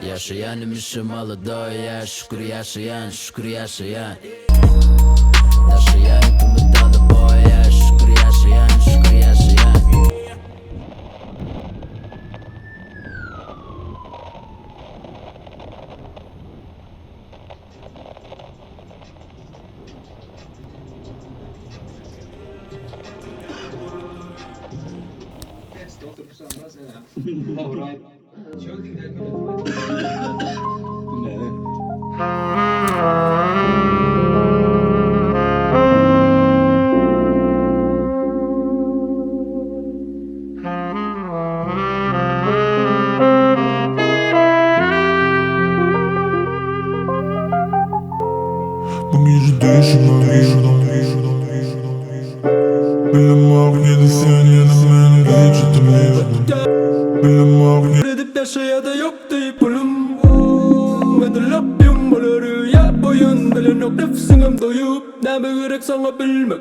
Yaşayanmışım alıdoya, şükür yaşayan, şükür yaşayan. Yaşayan kımıdalı boya, şükür yaşayan, şükür yaşayan. Bu gece değişmem Bilemek yedi sen yanım beni ciddim Bilemek Edip yaşaya da yok deyip ölüm Edilip yumbalı rüya boyun Bilen yok nefsingim doyup Ne gerek sana bilmek